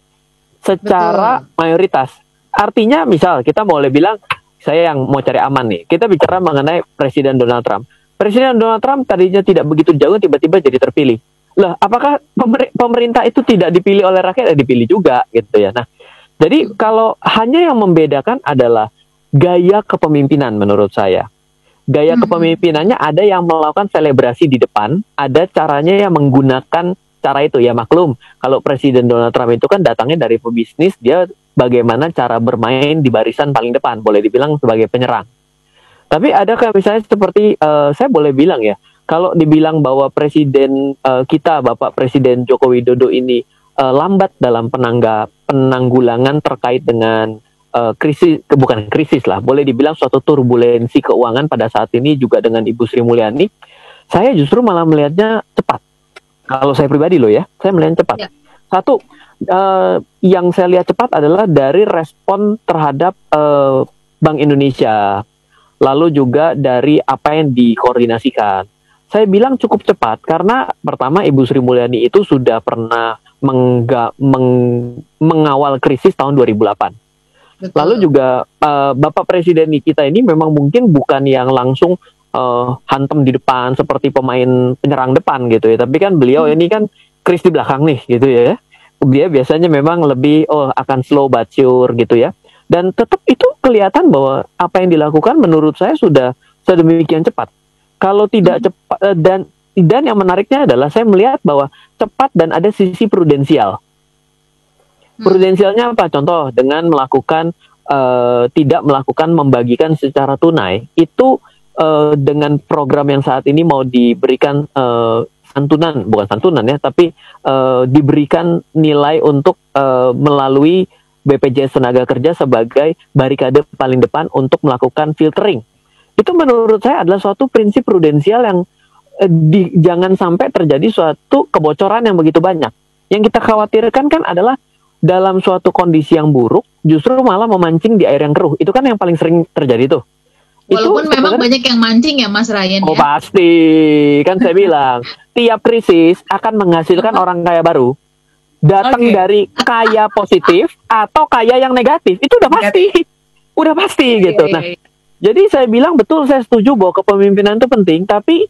C: secara mayoritas. Artinya misal kita boleh bilang, saya yang mau cari aman nih, kita bicara mengenai Presiden Donald Trump. Presiden Donald Trump tadinya tidak begitu jauh, tiba-tiba jadi terpilih. Lah, apakah pemerintah itu tidak dipilih oleh rakyat? Dipilih juga gitu ya. Nah, jadi kalau hanya yang membedakan adalah gaya kepemimpinan menurut saya. Gaya kepemimpinannya ada yang melakukan selebrasi di depan, ada caranya yang menggunakan cara itu. Ya maklum, kalau Presiden Donald Trump itu kan datangnya dari pebisnis, dia bagaimana cara bermain di barisan paling depan, boleh dibilang sebagai penyerang. Tapi ada kayak misalnya seperti, saya boleh bilang ya, kalau dibilang bahwa Presiden kita, Bapak Presiden Joko Widodo ini lambat dalam penanggulangan terkait dengan krisis, bukan krisis lah, boleh dibilang suatu turbulensi keuangan pada saat ini juga dengan Ibu Sri Mulyani, saya justru malah melihatnya cepat. Kalau saya pribadi loh ya, saya melihat cepat. Satu, yang saya lihat cepat adalah dari respon terhadap Bank Indonesia, lalu juga dari apa yang dikoordinasikan. Saya bilang cukup cepat karena pertama Ibu Sri Mulyani itu sudah pernah mengawal krisis tahun 2008. Betul. Lalu juga Bapak Presiden kita ini memang mungkin bukan yang langsung hantam di depan seperti pemain penyerang depan gitu ya, tapi kan beliau ini kan kris di belakang nih gitu ya. Dia biasanya memang lebih akan slow but sure gitu ya. Dan tetap itu kelihatan bahwa apa yang dilakukan menurut saya sudah sedemikian cepat. Kalau tidak cepat dan yang menariknya adalah saya melihat bahwa cepat dan ada sisi prudensial. Prudensialnya apa? Contoh dengan melakukan tidak melakukan membagikan secara tunai itu dengan program yang saat ini mau diberikan santunan, bukan santunan ya, tapi diberikan nilai untuk melalui BPJS Tenaga Kerja sebagai barikade paling depan untuk melakukan filtering. Itu menurut saya adalah suatu prinsip prudensial yang jangan sampai terjadi suatu kebocoran yang begitu banyak. Yang kita khawatirkan kan adalah dalam suatu kondisi yang buruk justru malah memancing di air yang keruh. Itu kan yang paling sering terjadi tuh.
B: Walaupun itu memang banyak yang mancing ya Mas Ryan ya.
C: Pasti. Kan saya bilang, tiap krisis akan menghasilkan orang kaya baru. Datang dari kaya positif atau kaya yang negatif. Itu udah pasti. Udah pasti gitu. Nah, jadi saya bilang betul, saya setuju bahwa kepemimpinan itu penting, tapi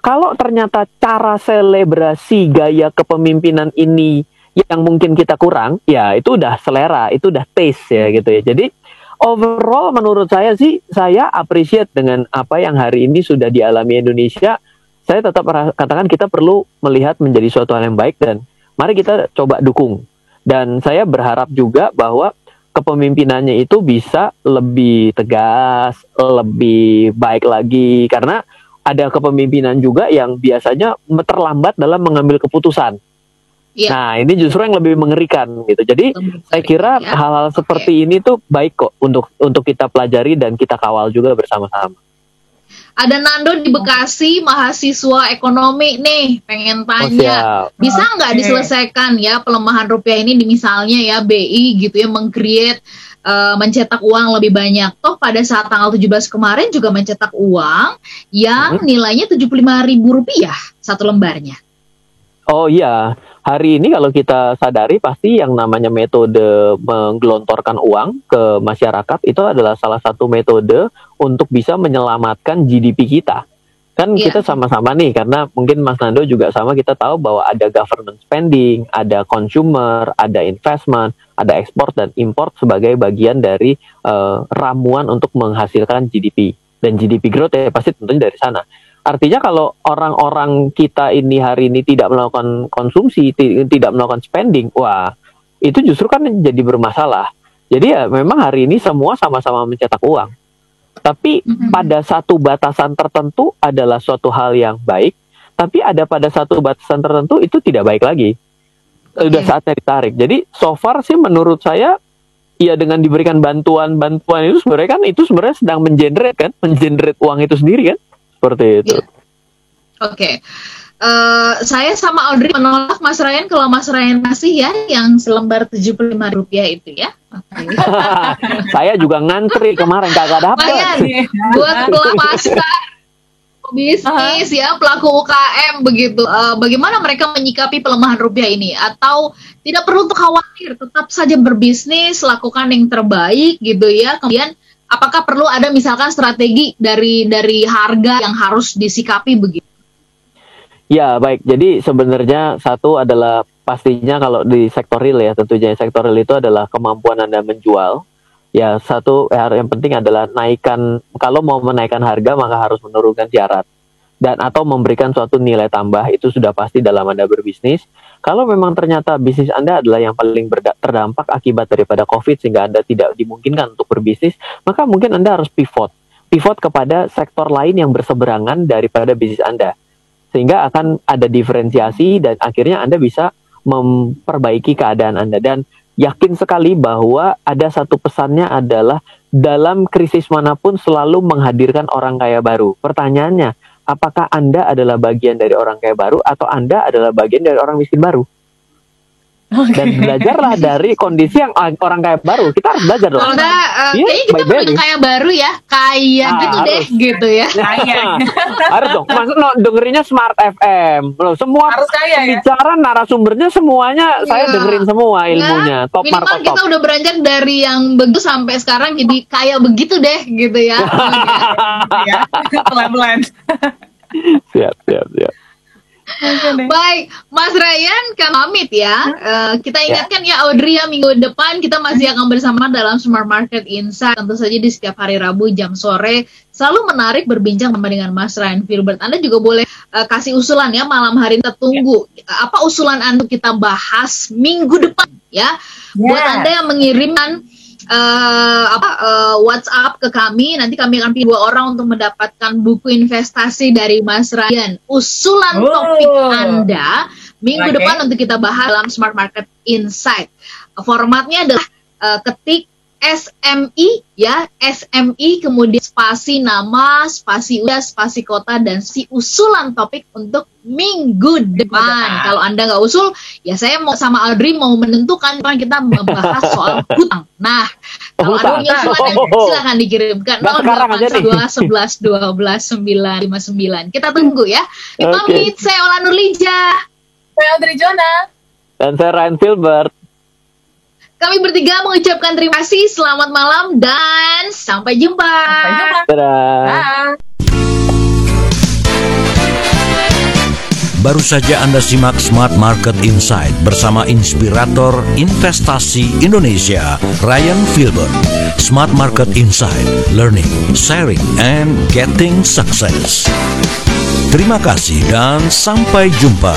C: kalau ternyata cara selebrasi gaya kepemimpinan ini yang mungkin kita kurang, ya itu udah selera, itu udah taste ya gitu ya. Jadi overall menurut saya sih, saya appreciate dengan apa yang hari ini sudah dialami Indonesia. Saya tetap katakan kita perlu melihat menjadi suatu hal yang baik dan mari kita coba dukung. Dan saya berharap juga bahwa kepemimpinannya itu bisa lebih tegas, lebih baik lagi, karena ada kepemimpinan juga yang biasanya terlambat dalam mengambil keputusan.
B: Iya.
C: Nah, ini justru yang lebih mengerikan gitu. Jadi saya kira
B: ya.
C: hal-hal seperti ini tuh baik kok untuk kita pelajari dan kita kawal juga bersama-sama.
B: Ada Nando di Bekasi, mahasiswa ekonomi nih, pengen tanya,
C: siap.
B: bisa nggak diselesaikan ya pelemahan rupiah ini di misalnya ya BI gitu ya meng-create mencetak uang lebih banyak. Toh pada saat tanggal 17 kemarin juga mencetak uang yang nilainya Rp75.000 satu lembarnya.
C: Oh iya, hari ini kalau kita sadari pasti yang namanya metode menggelontorkan uang ke masyarakat itu adalah salah satu metode untuk bisa menyelamatkan GDP kita. Kan kita sama-sama nih, karena mungkin Mas Nando juga sama, kita tahu bahwa ada government spending, ada consumer, ada investment, ada ekspor dan import sebagai bagian dari ramuan untuk menghasilkan GDP. Dan GDP growth ya pasti tentunya dari sana. Artinya kalau orang-orang kita ini hari ini tidak melakukan konsumsi, tidak melakukan spending, wah itu justru kan jadi bermasalah. Jadi ya memang hari ini semua sama-sama mencetak uang. Tapi pada satu batasan tertentu adalah suatu hal yang baik, tapi ada pada satu batasan tertentu itu tidak baik lagi. Sudah saatnya ditarik. Jadi so far sih menurut saya, ya dengan diberikan bantuan itu sebenarnya kan itu sebenarnya sedang mengenerate uang itu sendiri kan. Seperti itu.
B: Oke. Saya sama Audrey menolak Mas Ryan kalau Mas Ryan kasih ya yang selembar Rp75 itu ya. Okay.
C: Saya juga ngantri kemarin kagak dapat.
B: Buat pelaku pasar, bisnis ya, pelaku UKM begitu. Bagaimana mereka menyikapi pelemahan rupiah ini? Atau tidak perlu untuk khawatir, tetap saja berbisnis, lakukan yang terbaik gitu ya. Kemudian apakah perlu ada misalkan strategi dari harga yang harus disikapi begitu?
C: Ya baik, jadi sebenarnya satu adalah pastinya kalau di sektor real ya, tentunya sektor real itu adalah kemampuan Anda menjual. Ya satu yang penting adalah kalau mau menaikkan harga maka harus menurunkan syarat. Dan atau memberikan suatu nilai tambah, itu sudah pasti dalam Anda berbisnis. Kalau memang ternyata bisnis Anda adalah yang paling terdampak akibat daripada COVID sehingga Anda tidak dimungkinkan untuk berbisnis, maka mungkin Anda harus pivot kepada sektor lain yang berseberangan daripada bisnis Anda. Sehingga akan ada diferensiasi dan akhirnya Anda bisa memperbaiki keadaan Anda. Dan yakin sekali bahwa ada satu pesannya adalah dalam krisis manapun selalu menghadirkan orang kaya baru. Pertanyaannya, apakah Anda adalah bagian dari orang kaya baru atau Anda adalah bagian dari orang miskin baru? Dan belajarlah dari kondisi yang orang kaya baru. Kita harus belajar dong.
B: Kalau kayaknya kita bukan kaya baru ya, kaya gitu
C: harus.
B: Deh gitu ya.
C: Harus dong. Maksudnya dengerinnya Smart FM. Loh, semua
D: harus kaya ya.
C: Bicara narasumbernya semuanya saya dengerin semua ilmunya. Top
B: minimal
C: market
B: kita udah beranjak dari yang begitu sampai sekarang jadi kaya begitu deh gitu ya.
D: Pelan-pelan.
C: Siap.
B: Baik, Mas Ryan kami pamit ya. Kita ingatkan ya Audrey ya, minggu depan kita masih akan bersama dalam Smart Market Insight. Tentu saja di setiap hari Rabu jam sore. Selalu menarik berbincang sama dengan Mas Ryan Filbert. Anda juga boleh kasih usulan ya malam hari ini. Kita tunggu apa usulan Anda kita bahas minggu depan ya. Buat Anda yang mengirimkan WhatsApp ke kami, nanti kami akan pilih 2 orang untuk mendapatkan buku investasi dari Mas Ryan. Usulan topik Anda minggu depan untuk kita bahas dalam Smart Market Insight. Formatnya adalah ketik SMI ya, SMI kemudian spasi nama, spasi udah, spasi kota dan si usulan topik untuk minggu depan. Kalau Anda nggak usul, ya saya mau sama Audrey mau menentukan kan kita membahas soal hutang. Nah, kalau Anda punya usulan silakan dikirimkan 082 11 12 959. Kita tunggu ya. Pamit, saya Ola Nurlija.
D: Saya Audrey Jona.
C: Dan saya Ryan Filbert.
B: Kami bertiga mengucapkan terima kasih, selamat malam, dan sampai jumpa.
C: Dadah.
A: Baru saja Anda simak Smart Market Insight bersama inspirator investasi Indonesia, Ryan Filbert. Smart Market Insight, learning, sharing, and getting success. Terima kasih dan sampai jumpa.